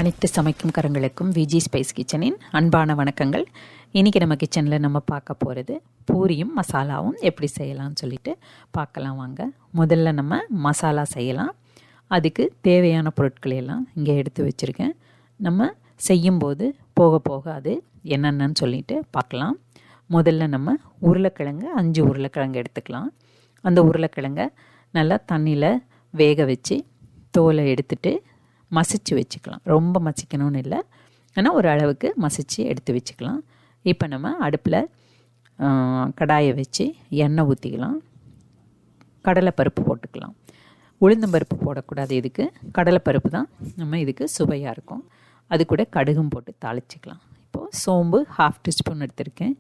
அனைத்து சமைக்கும் கரங்களுக்கும் விஜி ஸ்பைஸ் கிச்சனின் அன்பான வணக்கங்கள். இன்றைக்கி நம்ம கிச்சனில் நம்ம பார்க்க போகிறது பூரியும் மசாலாவும் எப்படி செய்யலாம்னு சொல்லிட்டு பார்க்கலாம் வாங்க. முதல்ல நம்ம மசாலா செய்யலாம். அதுக்கு தேவையான பொருட்களை எல்லாம் இங்கே எடுத்து வச்சுருக்கேன். நம்ம செய்யும்போது போக போக அது என்னென்னு சொல்லிட்டு பார்க்கலாம். முதல்ல நம்ம உருளைக்கிழங்கு 5 உருளைக்கிழங்கு எடுத்துக்கலாம். அந்த உருளைக்கிழங்கை நல்லா தண்ணியில் வேக வச்சு தோலை எடுத்துட்டு மசிச்சு வச்சுக்கலாம். ரொம்ப மசிக்கணும்னு இல்லை, ஆனால் ஒரு அளவுக்கு மசித்து எடுத்து வச்சுக்கலாம். இப்போ நம்ம அடுப்பில் கடாயை வச்சு எண்ணெய் ஊற்றிக்கலாம். கடலைப்பருப்பு போட்டுக்கலாம். உளுந்தம்பருப்பு போடக்கூடாது. இதுக்கு கடலைப்பருப்பு தான் நம்ம இதுக்கு சுவையாக இருக்கும். அது கூட கடுகும் போட்டு தாளிச்சிக்கலாம். இப்போது சோம்பு 1/2 டீஸ்பூன் எடுத்திருக்கேன்.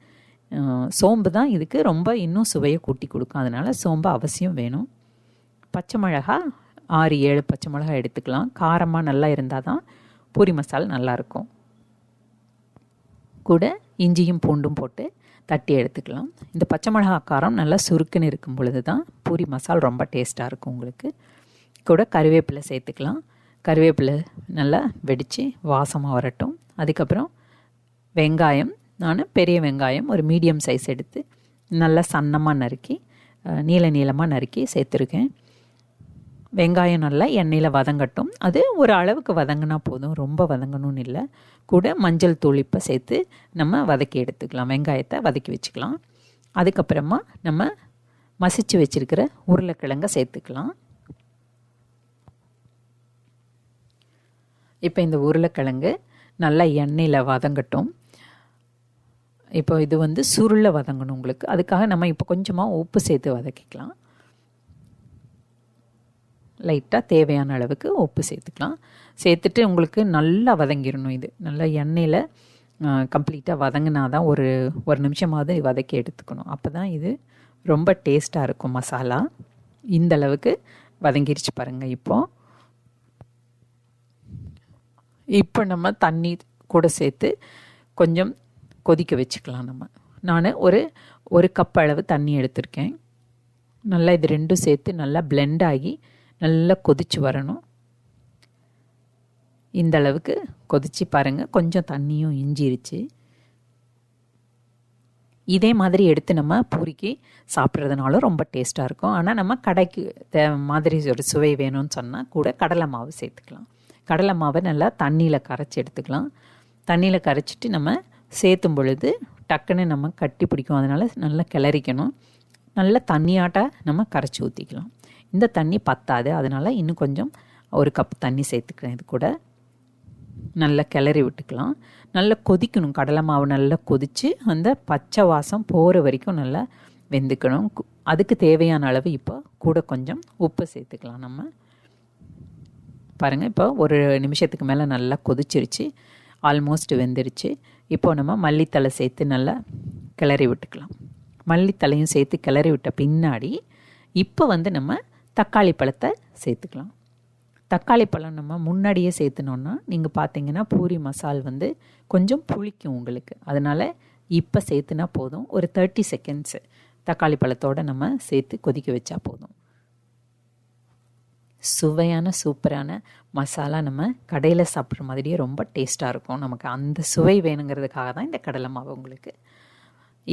சோம்பு தான் இதுக்கு ரொம்ப இன்னும் சுவையை கூட்டி கொடுக்கும். அதனால் சோம்பு அவசியம் வேணும். பச்சை மிளகா 6-7 பச்சை மிளகாய் எடுத்துக்கலாம். காரமாக நல்லா இருந்தால் தான் பூரி மசாலா நல்லாயிருக்கும். கூட இஞ்சியும் பூண்டும் போட்டு தட்டி எடுத்துக்கலாம். இந்த பச்சை மிளகா காரம் நல்லா சுருக்குன்னு இருக்கும் பொழுது தான் பூரி மசாலா ரொம்ப டேஸ்ட்டாக இருக்கும் உங்களுக்கு. கூட கருவேப்பிலை சேர்த்துக்கலாம். கருவேப்பிலை நல்லா வெடித்து வாசமாக வரட்டும். அதுக்கப்புறம் வெங்காயம், நான் பெரிய வெங்காயம் ஒரு மீடியம் சைஸ் எடுத்து நல்லா சன்னமாக நறுக்கி நீளமாக நறுக்கி சேர்த்துருக்கேன். வெங்காயம் நல்லா எண்ணெயில் வதங்கட்டும். அது ஒரு அளவுக்கு வதங்கினா போதும், ரொம்ப வதங்கணும்னு இல்லை. கூட மஞ்சள் தூள் இப்போ சேர்த்து நம்ம வதக்கி எடுத்துக்கலாம். வெங்காயத்தை வதக்கி வச்சுக்கலாம். அதுக்கப்புறமா நம்ம மசிச்சு வச்சுருக்கிற உருளைக்கிழங்கை சேர்த்துக்கலாம். இப்போ இந்த உருளைக்கிழங்கு நல்லா எண்ணெயில் வதங்கட்டும். இப்போ இது சுருளை வதங்கணும் உங்களுக்கு. அதுக்காக நம்ம இப்போ கொஞ்சமாக உப்பு சேர்த்து வதக்கிக்கலாம். லைட்டாக தேவையான அளவுக்கு உப்பு சேர்த்துக்கலாம். சேர்த்துட்டு உங்களுக்கு நல்லா வதங்கிடணும். இது நல்லா எண்ணெயில் கம்ப்ளீட்டாக வதங்கினா தான் ஒரு நிமிஷமாவது வதக்கி எடுத்துக்கணும். அப்போ தான் இது ரொம்ப டேஸ்ட்டாக இருக்கும் மசாலா. இந்த அளவுக்கு வதங்கிருச்சு பாருங்கள். இப்போ நம்ம தண்ணி கூட சேர்த்து கொஞ்சம் கொதிக்க வச்சுக்கலாம். நான் ஒரு கப் அளவு தண்ணி எடுத்திருக்கேன். நல்லா இது ரெண்டும் சேர்த்து நல்லா பிளெண்ட் ஆகி நல்லா கொதிச்சு வரணும். இந்த அளவுக்கு கொதிச்சு பாருங்கள். கொஞ்சம் தண்ணியும் இஞ்சிருச்சு. இதே மாதிரி எடுத்து நம்ம பூரிக்கு சாப்பிட்றதுனாலும் ரொம்ப டேஸ்ட்டாக இருக்கும். ஆனால் நம்ம கடைக்கு மாதிரி ஒரு சுவை வேணும்னு சொன்னால் கூட கடலை மாவு சேர்த்துக்கலாம். கடலை மாவை நல்லா தண்ணியில் கரைச்சி எடுத்துக்கலாம். தண்ணியில் கரைச்சிட்டு நம்ம சேர்த்தும் பொழுது டக்குன்னு நம்ம கட்டி பிடிக்கும். அதனால் நல்லா கிளறிக்கணும். நல்லா தண்ணியாட்ட நம்ம கரைச்சி ஊற்றிக்கலாம். இந்த தண்ணி பத்தாது, அதனால் இன்னும் கொஞ்சம் ஒரு கப் தண்ணி சேர்த்துக்கிறேன். இது கூட நல்லா கிளறி விட்டுக்கலாம். நல்லா கொதிக்கணும். கடலை மாவு நல்லா கொதித்து அந்த பச்சை வாசம் போகிற வரைக்கும் நல்லா வெந்துக்கணும். அதுக்கு தேவையான அளவு இப்போ கூட கொஞ்சம் உப்பு சேர்த்துக்கலாம். நம்ம பாருங்கள், இப்போ ஒரு நிமிஷத்துக்கு மேலே நல்லா கொதிச்சிருச்சு. ஆல்மோஸ்ட் வெந்துருச்சு. இப்போது நம்ம மல்லித்தலை சேர்த்து நல்லா கிளறி விட்டுக்கலாம். மல்லித்தலையும் சேர்த்து கிளறி விட்ட பின்னாடி இப்போ நம்ம தக்காளி பழத்தை சேர்த்துக்கலாம். தக்காளி பழம் நம்ம முன்னாடியே சேர்த்துனோன்னா நீங்கள் பார்த்தீங்கன்னா பூரி மசால் கொஞ்சம் புளிக்கும் உங்களுக்கு. அதனால் இப்போ சேர்த்துனா போதும். ஒரு 30 செகண்ட்ஸு தக்காளி பழத்தோடு நம்ம சேர்த்து கொதிக்க வச்சா போதும். சுவையான சூப்பரான மசாலா நம்ம கடையில் சாப்பிட்ற மாதிரியே ரொம்ப டேஸ்ட்டாக இருக்கும். நமக்கு அந்த சுவை வேணுங்கிறதுக்காக தான் இந்த கடலை மாவு உங்களுக்கு.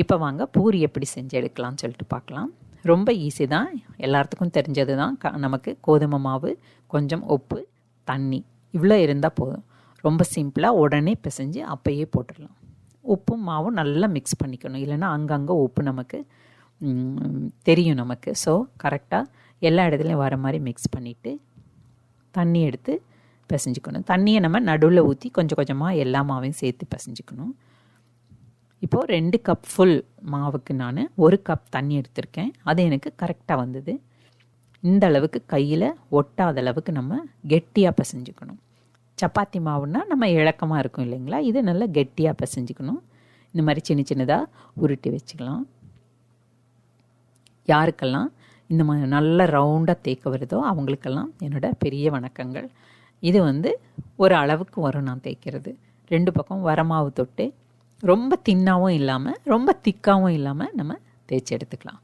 இப்போ வாங்க பூரி எப்படி செஞ்சு எடுக்கலாம்னு சொல்லிட்டு பார்க்கலாம். ரொம்ப ஈஸி தான், எல்லாத்துக்கும் தெரிஞ்சது தான். நமக்கு கோதுமை மாவு, கொஞ்சம் உப்பு, தண்ணி இவ்வளோ இருந்தால் போதும். ரொம்ப சிம்பிளாக உடனே பிசைஞ்சு அப்போயே போட்டுடலாம். உப்பும் மாவும் நல்லா மிக்ஸ் பண்ணிக்கணும். இல்லைன்னா அங்கங்கே உப்பு நமக்கு தெரியும் நமக்கு. ஸோ கரெக்டாக எல்லா இடத்துலையும் வர மாதிரி மிக்ஸ் பண்ணிவிட்டு தண்ணி எடுத்து பிசைஞ்சிக்கணும். தண்ணியை நம்ம நடுவில் ஊற்றி கொஞ்சம் கொஞ்சமாக எல்லா மாவையும் சேர்த்து பிசைஞ்சிக்கணும். இப்போது 2 கப் ஃபுல் மாவுக்கு நான் 1 கப் தண்ணி எடுத்திருக்கேன். அது எனக்கு கரெக்டாக வந்தது. இந்த அளவுக்கு கையில் ஒட்டாத அளவுக்கு நம்ம கெட்டியாக பிசைஞ்சிக்கணும். சப்பாத்தி மாவுன்னா நம்ம இழக்கமாக இருக்கும் இல்லைங்களா, இது நல்லா கெட்டியாக பிசைஞ்சிக்கணும். இந்த மாதிரி சின்ன சின்னதாக உருட்டி வச்சுக்கலாம். யாருக்கெல்லாம் இந்த மாதிரி நல்லா ரவுண்டாக தேய்க்க வருதோ அவங்களுக்கெல்லாம் என்னோடய பெரிய வணக்கங்கள். இது ஒரு அளவுக்கு வரும் நான் தேய்க்கிறது. 2 பக்கம் வரமாவு தொட்டு ரொம்ப தின்னாகவும் இல்லாமல் ரொம்ப திக்காகவும் இல்லாமல் நம்ம தேய்ச்சி எடுத்துக்கலாம்.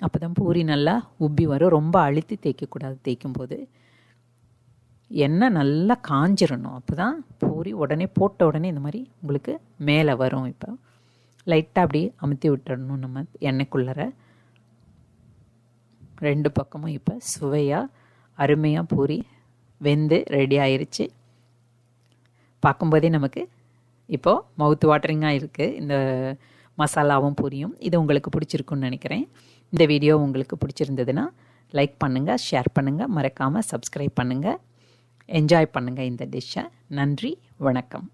அப்போ தான் பூரி நல்லா உப்பி வரும். ரொம்ப அழுத்தி தேய்க்கக்கூடாது தேய்க்கும்போது. எண்ணெய் நல்லா காஞ்சிடணும். அப்போ தான் பூரி உடனே போட்ட உடனே இந்த மாதிரி உங்களுக்கு மேலே வரும். இப்போ லைட்டாக அப்படி அமுத்தி விட்டுடணும் நம்ம எண்ணெய்க்குள்ளற. 2 பக்கமும் இப்போ சுவையாக அருமையாக பூரி வெந்து ரெடி ஆயிருச்சு. பார்க்கும்போதே நமக்கு இப்போது மவுத் வாட்டரிங்காக இருக்குது இந்த மசாலாவும் பூரியும். இது உங்களுக்கு பிடிச்சிருக்குன்னு நினைக்கிறேன். இந்த வீடியோ உங்களுக்கு பிடிச்சிருந்ததுன்னா லைக் பண்ணுங்கள், ஷேர் பண்ணுங்கள், மறக்காமல் சப்ஸ்கிரைப் பண்ணுங்கள். என்ஜாய் பண்ணுங்கள் இந்த டிஷ்ஷை. நன்றி, வணக்கம்.